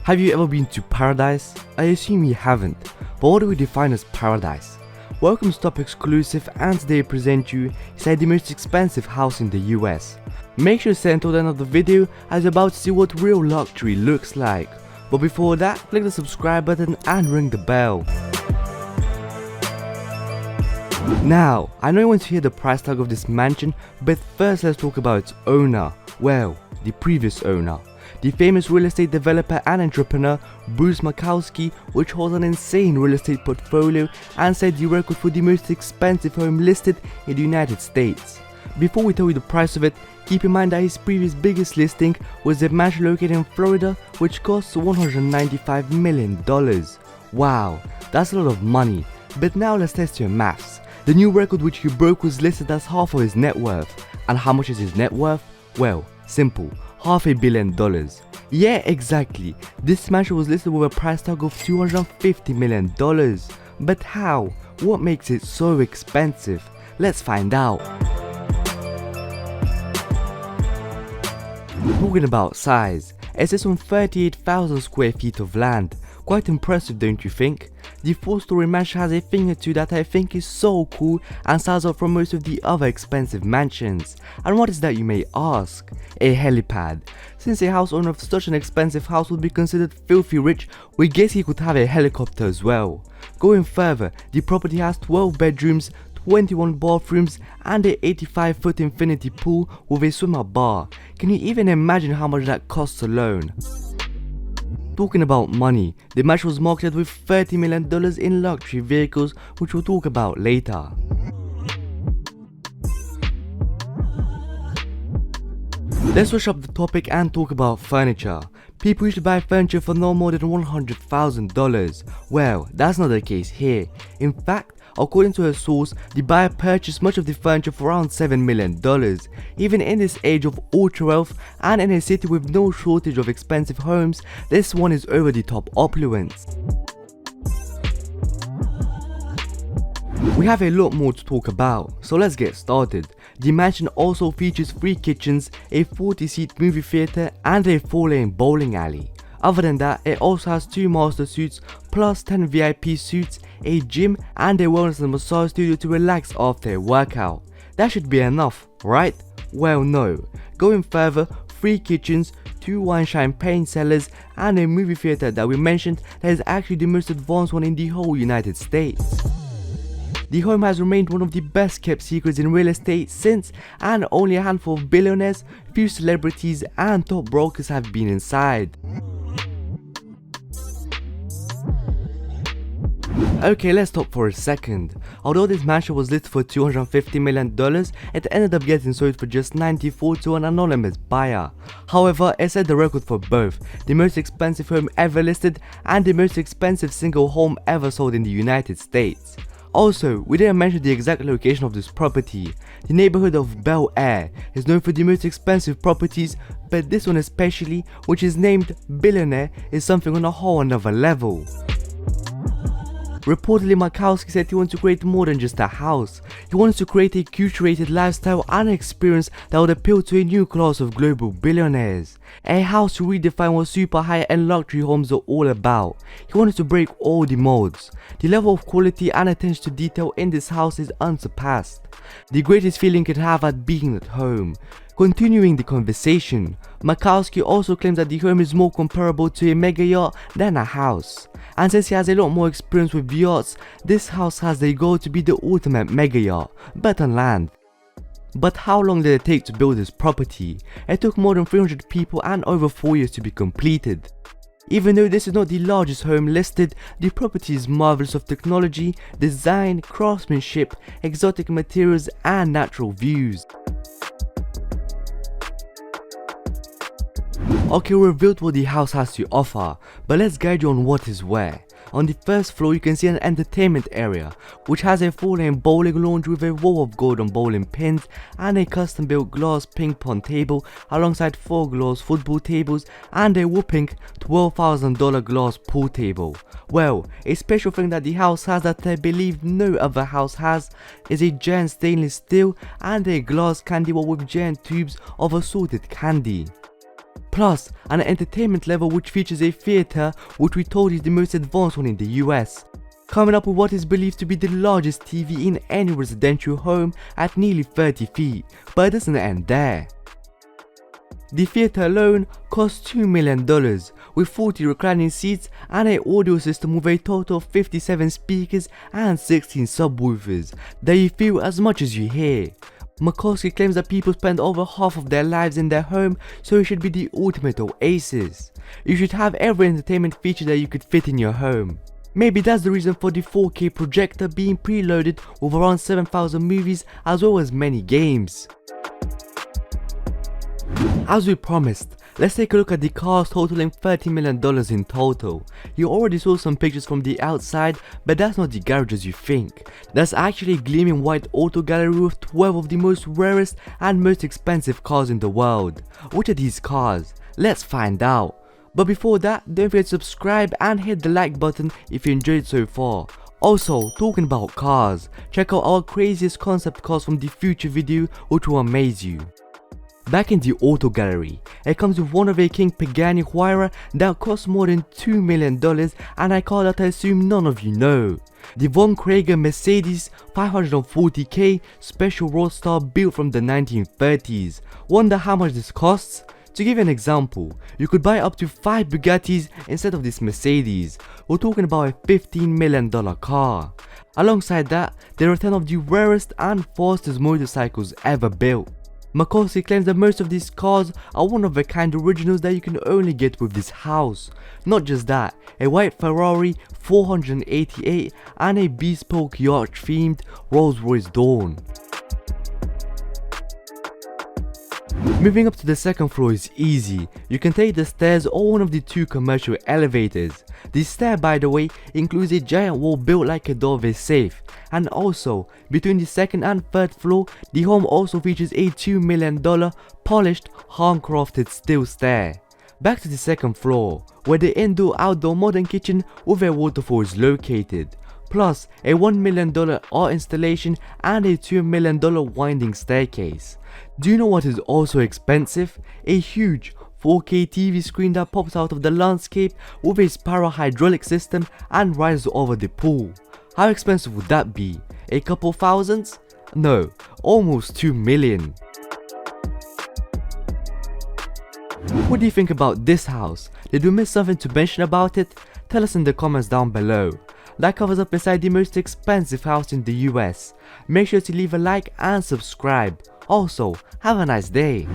Have you ever been to paradise? I assume you haven't, but what do we define as paradise? Welcome to Top Exclusive, and today I present you inside the most expensive house in the US. Make sure to stay until the end of the video as you're about to see what real luxury looks like. But before that, click the subscribe button and ring the bell. Now, I know you want to hear the price tag of this mansion, but first let's talk about its owner. Well, the previous owner. The famous real estate developer and entrepreneur Bruce Makowsky, which holds an insane real estate portfolio and set the record for the most expensive home listed in the United States. Before we tell you the price of it, keep in mind that his previous biggest listing was a mansion located in Florida which cost $195 million. Wow, that's a lot of money. But now let's test your maths. The new record which he broke was listed as half of his net worth. And how much is his net worth? Well, simple. $500 million. Yeah, exactly. This mansion was listed with a price tag of $250 million. But how? What makes it so expensive? Let's find out. Talking about size, it sits on 38,000 square feet of land. Quite impressive, don't you think? The 4-story mansion has a thing or two that I think is so cool and stands out from most of the other expensive mansions. And what is that, you may ask? A helipad. Since a house owner of such an expensive house would be considered filthy rich, we guess he could have a helicopter as well. Going further, the property has 12 bedrooms, 21 bathrooms and a 85-foot infinity pool with a swimmer bar. Can you even imagine how much that costs alone? Talking about money, the mansion was marketed with $30 million in luxury vehicles, which we'll talk about later. Let's switch up the topic and talk about furniture. People used to buy furniture for no more than $100,000. Well, that's not the case here. In fact, according to a source, the buyer purchased much of the furniture for around $7 million. Even in this age of ultra wealth and in a city with no shortage of expensive homes, this one is over the top opulence. We have a lot more to talk about, so let's get started. The mansion also features 3 kitchens, a 40-seat movie theatre and a 4-lane bowling alley. Other than that, it also has 2 master suites plus 10 VIP suites, a gym and a wellness and massage studio to relax after a workout. That should be enough, right? Well, no. Going further, 3 kitchens, 2 wine champagne cellars and a movie theatre that we mentioned that is actually the most advanced one in the whole United States. The home has remained one of the best kept secrets in real estate since, and only a handful of billionaires, few celebrities and top brokers have been inside. Okay, let's stop for a second. Although this mansion was listed for $250 million, it ended up getting sold for just $94 to an anonymous buyer. However, it set the record for both the most expensive home ever listed and the most expensive single home ever sold in the United States. Also, we didn't mention the exact location of this property. The neighborhood of Bel Air is known for the most expensive properties, but this one especially, which is named Billionaire, is something on a whole another level. Reportedly, Makowsky said he wants to create more than just a house. He wants to create a curated lifestyle and experience that would appeal to a new class of global billionaires. A house to redefine what super high-end luxury homes are all about. He wanted to break all the molds. The level of quality and attention to detail in this house is unsurpassed. The greatest feeling you could have at being at home. Continuing the conversation, Makowsky also claims that the home is more comparable to a mega yacht than a house. And since he has a lot more experience with yachts, this house has the goal to be the ultimate mega yacht, but on land. But how long did it take to build this property? It took more than 300 people and over 4 years to be completed. Even though this is not the largest home listed, the property is marvelous of technology, design, craftsmanship, exotic materials and natural views. Okay, we revealed what the house has to offer, but let's guide you on what is where. On the first floor you can see an entertainment area, which has a 4-lane bowling lounge with a wall of golden bowling pins and a custom built glass ping pong table alongside 4 glass football tables and a whopping $12,000 glass pool table. Well, a special thing that the house has that I believe no other house has is a giant stainless steel and a glass candy wall with giant tubes of assorted candy. plus an entertainment level which features a theatre which we told is the most advanced one in the US, coming up with what is believed to be the largest TV in any residential home at nearly 30 feet, but it doesn't end there. The theatre alone costs $2 million, with 40 reclining seats and an audio system with a total of 57 speakers and 16 subwoofers that you feel as much as you hear. Makoski claims that people spend over half of their lives in their home, so it should be the ultimate oasis. You should have every entertainment feature that you could fit in your home. Maybe that's the reason for the 4K projector being preloaded with around 7,000 movies as well as many games. As we promised, let's take a look at the cars totaling $30 million in total. You already saw some pictures from the outside, but that's not the garage as you think. That's actually a gleaming white auto gallery with 12 of the most rarest and most expensive cars in the world. Which are these cars? Let's find out. But before that, don't forget to subscribe and hit the like button if you enjoyed so far. Also, talking about cars, check out our craziest concept cars from the future video which will amaze you. Back in the auto gallery, it comes with one of a King Pagani Huayra that costs more than $2 million and a car that I assume none of you know. The Von Krieger Mercedes 540k Special Roadster built from the 1930s. Wonder how much this costs? To give you an example, you could buy up to 5 Bugattis instead of this Mercedes. We're talking about a $15 million car. Alongside that, there are 10 of the rarest and fastest motorcycles ever built. Makoski claims that most of these cars are one-of-a-kind originals that you can only get with this house. Not just that, a white Ferrari 488 and a bespoke yacht-themed Rolls-Royce Dawn. Moving up to the second floor is easy. You can take the stairs or one of the 2 commercial elevators. The stair, by the way, includes a giant wall built like a doorway safe. And also, between the second and third floor, the home also features a $2 million polished, handcrafted steel stair. Back to the second floor, where the indoor-outdoor modern kitchen with a waterfall is located. Plus, a $1 million art installation and a $2 million winding staircase. Do you know what is also expensive? A huge 4K TV screen that pops out of the landscape with a spiral hydraulic system and rises over the pool. How expensive would that be? A couple thousands? No, almost 2 million. What do you think about this house? Did we miss something to mention about it? Tell us in the comments down below. That covers up beside the most expensive house in the US. Make sure to leave a like and subscribe. Also, have a nice day.